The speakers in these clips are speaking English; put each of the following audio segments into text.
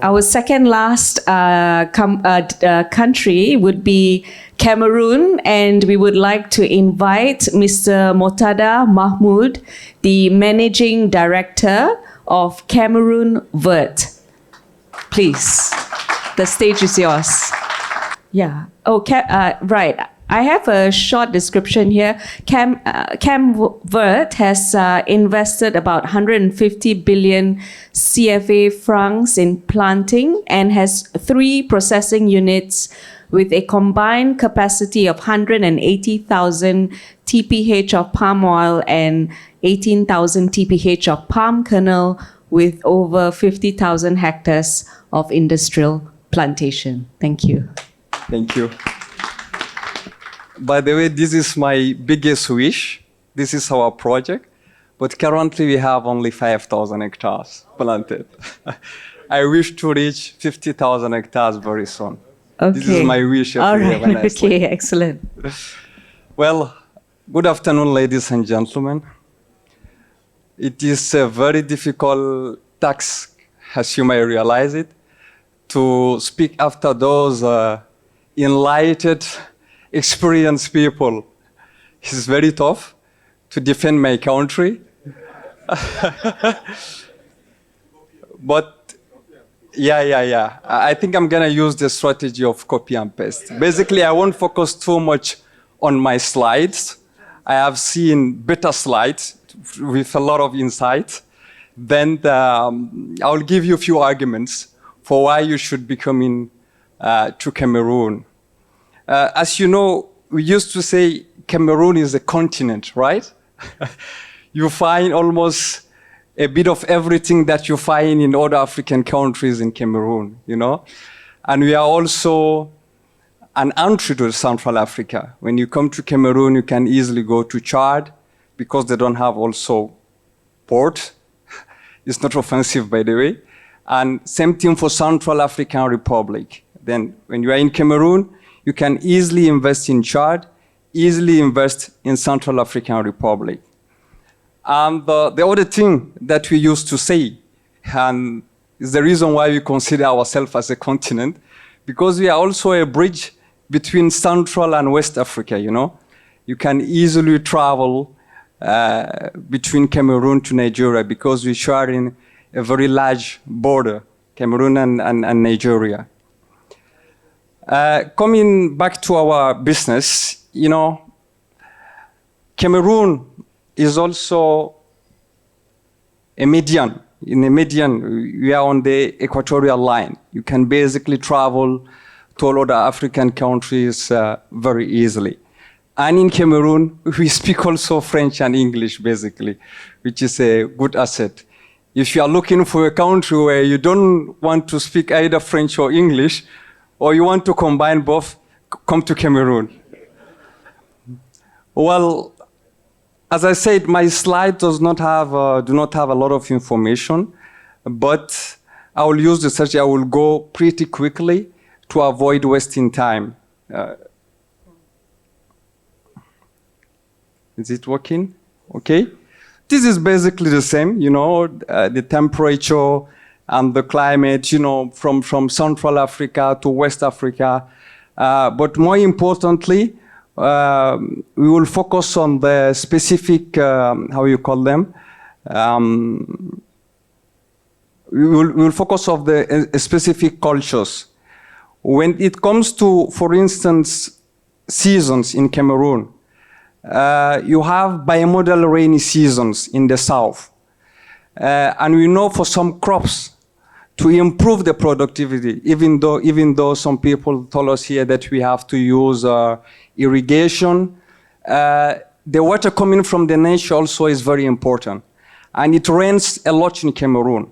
Our second last country would be Cameroon, and we would like to invite Mr. Mourtada Mahmoud, the Managing Director of Cameroon Vert. Please, the stage is yours. Yeah. Oh, right. I have a short description here. Vert has invested about 150 billion CFA francs in planting and has 3 processing units with a combined capacity of 180,000 TPH of palm oil and 18,000 TPH of palm kernel, with over 50,000 hectares of industrial plantation. Thank you. Thank you. By the way, this is my biggest wish. This is our project, but currently we have only 5,000 hectares planted. I wish to reach 50,000 hectares very soon. Okay. This is my wish. All right. Okay, excellent. Well, good afternoon, ladies and gentlemen. It is a very difficult task, as you may realize it, to speak after those enlightened, experienced people. It's very tough to defend my country. But yeah. I think I'm gonna use the strategy of copy and paste. Basically, I won't focus too much on my slides. I have seen better slides with a lot of insight. Then I'll give you a few arguments for why you should be coming to Cameroon. As you know, we used to say Cameroon is a continent, right? You find almost a bit of everything that you find in other African countries in Cameroon, you know? And we are also an entry to Central Africa. When you come to Cameroon, you can easily go to Chad because they don't have also port. It's not offensive, by the way. And same thing for Central African Republic. Then when you are in Cameroon, you can easily invest in Chad, easily invest in Central African Republic. And the other thing that we used to say, and is the reason why we consider ourselves as a continent, because we are also a bridge between Central and West Africa, you know. You can easily travel between Cameroon to Nigeria because we share in a very large border, Cameroon and Nigeria. Coming back to our business, you know, Cameroon is also a median. In a median, we are on the equatorial line. You can basically travel to all other African countries very easily. And in Cameroon, we speak also French and English, basically, which is a good asset. If you are looking for a country where you don't want to speak either French or English, or you want to combine both, come to Cameroon. Well, as I said, my slide do not have a lot of information, but I will use the search. I will go pretty quickly to avoid wasting time. Is it working? Okay. This is basically the same, you know, the temperature and the climate, you know, from Central Africa to West Africa. But more importantly, we will focus on the specific, how you call them? We will focus on the specific cultures. When it comes to, for instance, seasons in Cameroon, you have bimodal rainy seasons in the south. And we know for some crops, to improve the productivity, even though some people told us here that we have to use irrigation, the water coming from the nature also is very important. And it rains a lot in Cameroon.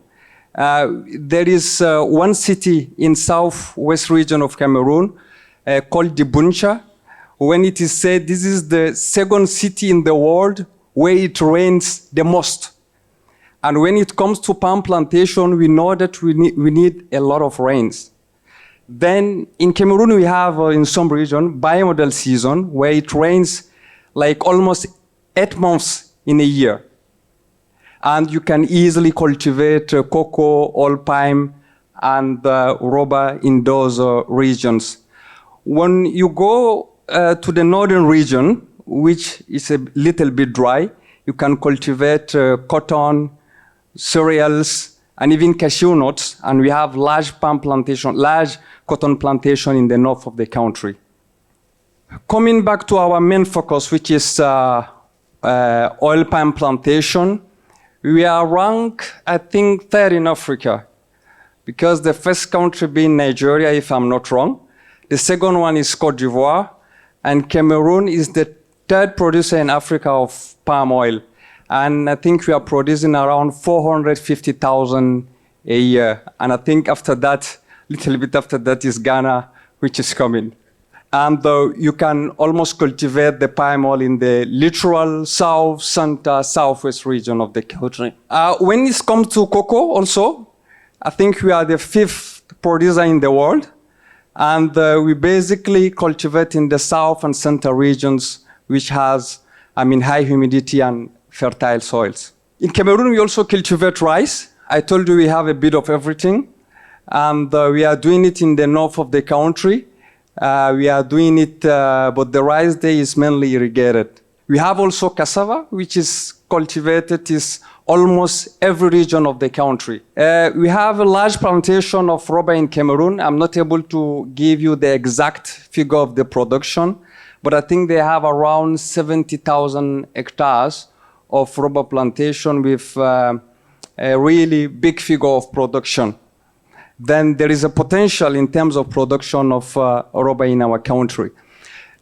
There is one city in southwest region of Cameroon called Dibuncha. When it is said this is the second city in the world where it rains the most. And when it comes to palm plantation, we know that we need a lot of rains. Then in Cameroon, we have in some region bimodal season where it rains like almost 8 months in a year. And you can easily cultivate cocoa, oil palm, and rubber in those regions. When you go to the northern region, which is a little bit dry, you can cultivate cotton, cereals, and even cashew nuts, and we have large palm plantation, large cotton plantation in the north of the country. Coming back to our main focus, which is oil palm plantation, we are ranked, I think, third in Africa, because the first country being Nigeria, if I'm not wrong. The second one is Cote d'Ivoire, and Cameroon is the third producer in Africa of palm oil. And I think we are producing around 450,000 a year. And I think after that, little bit after that is Ghana, which is coming. And you can almost cultivate the palm oil in the literal south, center, southwest region of the country. When it comes to cocoa also, I think we are the fifth producer in the world. And we basically cultivate in the south and center regions, which has, high humidity and fertile soils. In Cameroon, we also cultivate rice. I told you we have a bit of everything. And we are doing it in the north of the country. We are doing it, but the rice there is mainly irrigated. We have also cassava, which is cultivated in almost every region of the country. We have a large plantation of rubber in Cameroon. I'm not able to give you the exact figure of the production, but I think they have around 70,000 hectares of rubber plantation with a really big figure of production. Then there is a potential in terms of production of rubber in our country.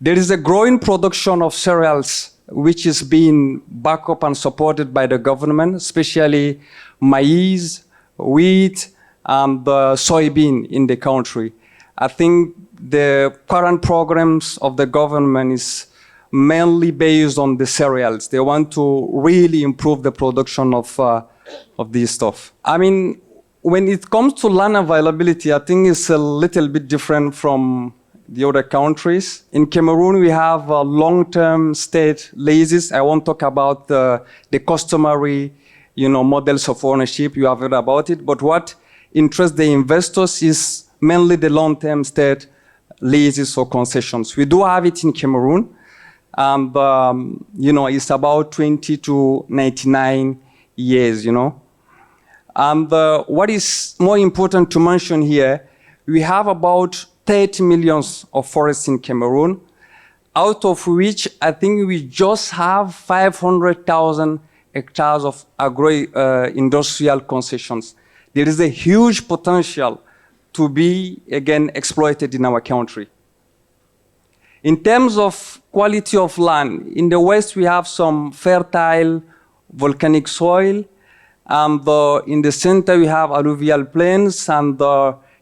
There is a growing production of cereals, which is being backed up and supported by the government, especially maize, wheat, and soybean in the country. I think the current programs of the government is mainly based on the cereals. They want to really improve the production of this stuff. When it comes to land availability, I think it's a little bit different from the other countries. In Cameroon, we have long-term state leases. I won't talk about the customary, models of ownership. You have heard about it. But what interests the investors is mainly the long-term state leases or concessions. We do have it in Cameroon. And, it's about 20 to 99 years, And what is more important to mention here, we have about 30 million of forests in Cameroon, out of which I think we just have 500,000 hectares of agro-industrial concessions. There is a huge potential to be, again, exploited in our country. In terms of quality of land, in the West we have some fertile volcanic soil, and in the center we have alluvial plains, and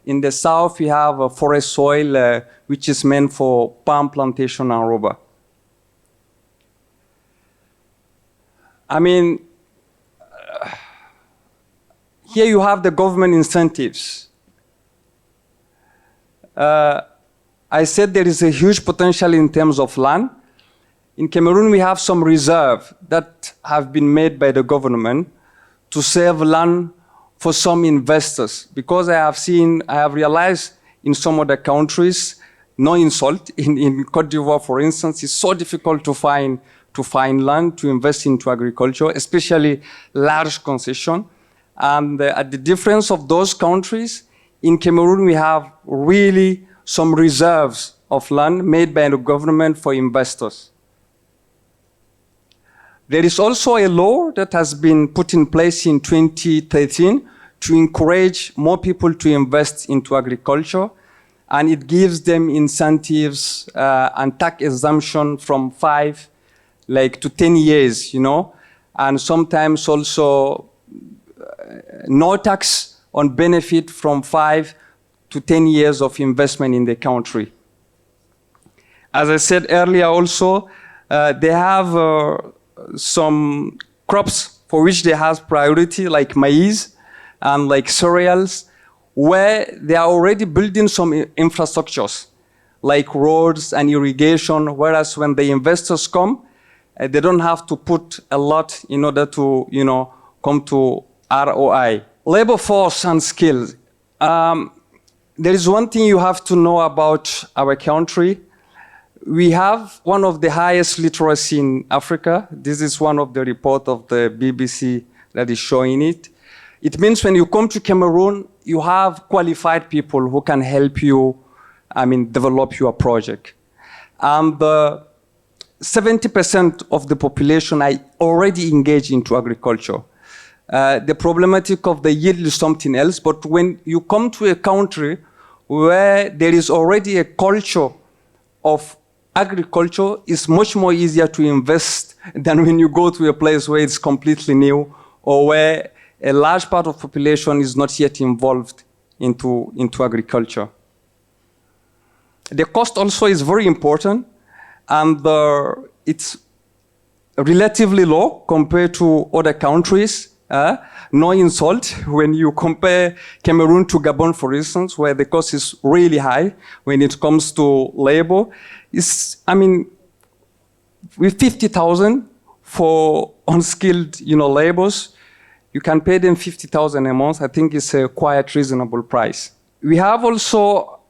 in the south we have a forest soil, which is meant for palm plantation and rubber. Here you have the government incentives. I said there is a huge potential in terms of land. In Cameroon, we have some reserves that have been made by the government to save land for some investors. Because I have realized in some other countries, no insult, in Cote d'Ivoire, for instance, it's so difficult to find land to invest into agriculture, especially large concession. And at the difference of those countries, in Cameroon, we have really some reserves of land made by the government for investors. There is also a law that has been put in place in 2013 to encourage more people to invest into agriculture, and it gives them incentives and tax exemption from 5 to 10 years, and sometimes also no tax on benefit from 5 to 10 years of investment in the country. As I said earlier also, they have some crops for which they have priority, like maize and like cereals, where they are already building some infrastructures, like roads and irrigation, whereas when the investors come, they don't have to put a lot in order to, come to ROI. Labor force and skills. There is one thing you have to know about our country. We have one of the highest literacy in Africa. This is one of the report of the BBC that is showing it. It means when you come to Cameroon, you have qualified people who can help you, develop your project. And 70% of the population are already engaged into agriculture. The problematic of the yield is something else, but when you come to a country where there is already a culture of agriculture, it's much more easier to invest than when you go to a place where it's completely new or where a large part of the population is not yet involved into agriculture. The cost also is very important, and it's relatively low compared to other countries. No insult when you compare Cameroon to Gabon, for instance, where the cost is really high when it comes to labor. With 50,000 for unskilled, laborers, you can pay them 50,000 a month. I think it's a quite reasonable price. We have also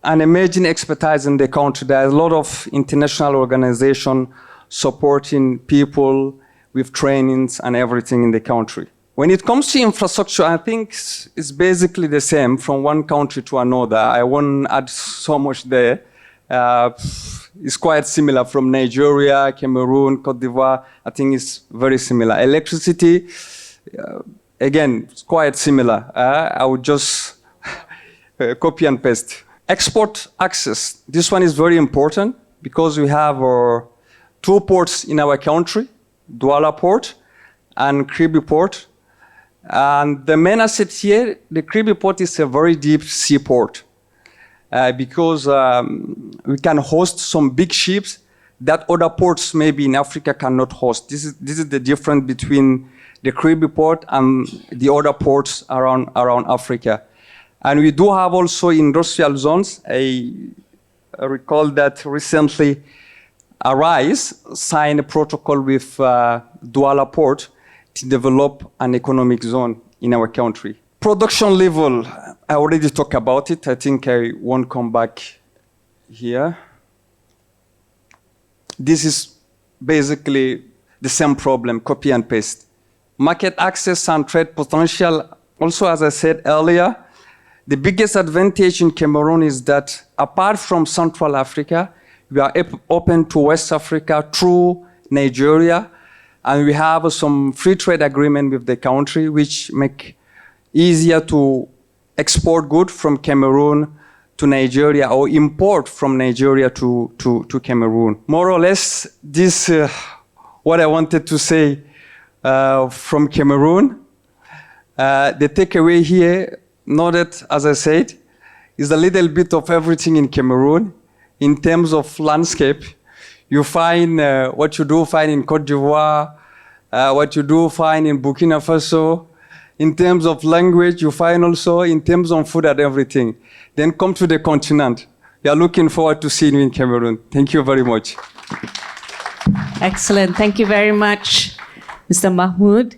an emerging expertise in the country. There are a lot of international organizations supporting people with trainings and everything in the country. When it comes to infrastructure, I think it's basically the same from one country to another. I won't add so much there. It's quite similar from Nigeria, Cameroon, Cote d'Ivoire. I think it's very similar. Electricity, again, it's quite similar. I would just copy and paste. Export access. This one is very important because we have 2 ports in our country, Douala Port and Kribi Port. And the main asset here, the Kribi Port is a very deep sea port because we can host some big ships that other ports maybe in Africa cannot host. This is the difference between the Kribi Port and the other ports around Africa. And we do have also industrial zones. I recall that recently Arise signed a protocol with Douala Port to develop an economic zone in our country. Production level, I already talked about it. I think I won't come back here. This is basically the same problem, copy and paste. Market access and trade potential. Also, as I said earlier, the biggest advantage in Cameroon is that apart from Central Africa, we are open to West Africa through Nigeria, and we have some free trade agreement with the country, which make easier to export goods from Cameroon to Nigeria or import from Nigeria to Cameroon. More or less, this what I wanted to say from Cameroon. The takeaway here, noted, as I said, is a little bit of everything in Cameroon. In terms of landscape, you find what you do find in Cote d'Ivoire, what you do find in Burkina Faso. In terms of language, you find also in terms of food and everything. Then come to the continent. We are looking forward to seeing you in Cameroon. Thank you very much. Excellent. Thank you very much, Mr. Mahmoud.